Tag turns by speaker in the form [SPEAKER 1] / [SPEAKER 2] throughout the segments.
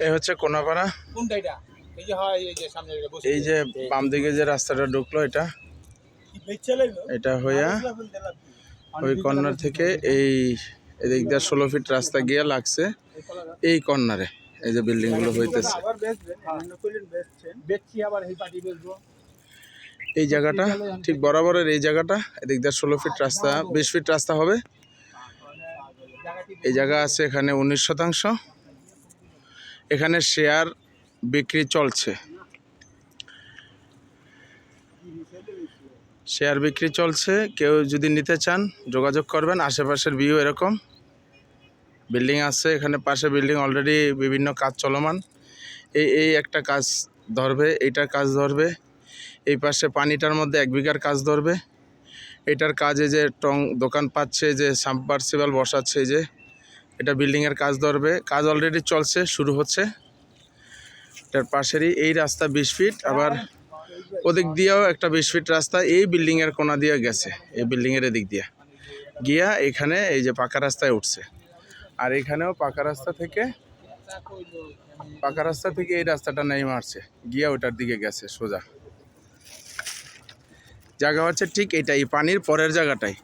[SPEAKER 1] এই হচ্ছে কোনাপাড়া। এই যে বাম দিকে যে রাস্তাটা ঢুকলো এটা এটা হইয়া ওই কর্নার থেকে এই এদিক দিয়ে 16 ফিট রাস্তা গিয়ে লাগছে এই কর্নারে। এই যে বিল্ডিং গুলো হইতেছে এই জায়গাটা ঠিক বরাবরের এই জায়গাটা এদিক দিয়ে 16 ফিট রাস্তা 20 ফিট রাস্তা হবে। এই জায়গা আছে এখানে 19%। এখানে শেয়ার বিক্রি চলছে, শেয়ার বিক্রি চলছে। কেউ যদি নিতে চান যোগাযোগ করবেন। আশেপাশের ভিউ এরকম, বিল্ডিং আছে এখানে পাশে বিল্ডিং অলরেডি বিভিন্ন কাজ চলমান। এই একটা কাজ ধরবে, এইটার কাজ ধরবে, এই পাশে পানিটার মধ্যে 1 বিঘার কাজ ধরবে। এটার কাজে যে দোকান পাচ্ছে, যে সাবমার্সিবল বসাচ্ছে, যে এটা বিল্ডিংয়ের কাজ ধরবে। কাজ অলরেডি চলছে, শুরু হচ্ছে। এটার পাশেরই এই রাস্তা 20 ফিট, আবার ওদিক দিয়েও একটা 20 ফিট রাস্তা এই বিল্ডিংয়ের কোনা দিয়ে গেছে। এই বিল্ডিংয়ের এদিক দিয়ে গিয়া এখানে এই যে পাকা রাস্তায় উঠছে। আর এখানেও পাকা রাস্তা থেকে এই রাস্তাটা নেই মারছে গিয়া ওটার দিকে গেছে সোজা। জায়গা হচ্ছে ঠিক এটাই, পানির পরের জায়গাটাই।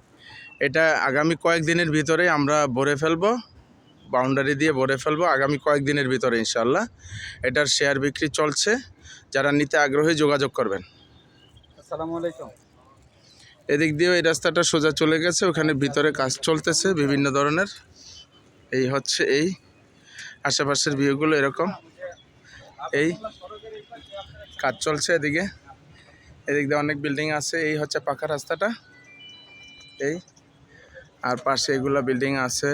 [SPEAKER 1] এটা আগামী কয়েকদিনের ভিতরে আমরা ভরে ফেলবো, বাউন্ডারি দিয়ে ভরে ফেলবো আগামী কয়েকদিনের ভিতরে ইনশাল্লাহ। এটার শেয়ার বিক্রি চলছে, যারা নিতে আগ্রহী যোগাযোগ করবেন।
[SPEAKER 2] আসসালামু আলাইকুম।
[SPEAKER 1] এদিক দিয়েও এই রাস্তাটা সোজা চলে গেছে, ওখানে ভিতরে কাজ চলতেছে বিভিন্ন ধরনের। এই হচ্ছে এই আশেপাশের ভিউগুলো এরকম, এই কাজ চলছে এদিকে। এদিক দিয়ে অনেক বিল্ডিং আছে। এই হচ্ছে পাকা রাস্তাটা, এই আর পাশে এগুলো বিল্ডিং আছে,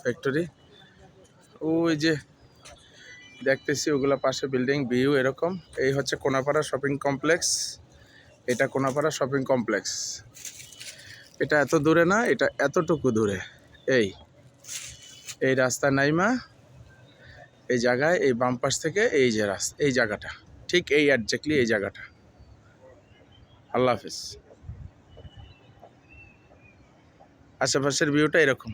[SPEAKER 1] ফ্যাক্টরি। ওই যে দেখতেছি ওগুলো পাশে বিল্ডিং, ভিউ এরকম। এই হচ্ছে কোনাপাড়া শপিং কমপ্লেক্স। এটা কোনাপাড়া শপিং কমপ্লেক্স। এটা এত দূরে না, এটা এতটুকু দূরে। এই রাস্তা নাইমা এই জায়গায়, এই বাম পাশ থেকে এই যে রাস্তা, এই জায়গাটা ঠিক এই একজ্যাক্টলি এই জায়গাটা। আল্লাহ হাফিজ। আশেপাশের ভিউটা এরকম।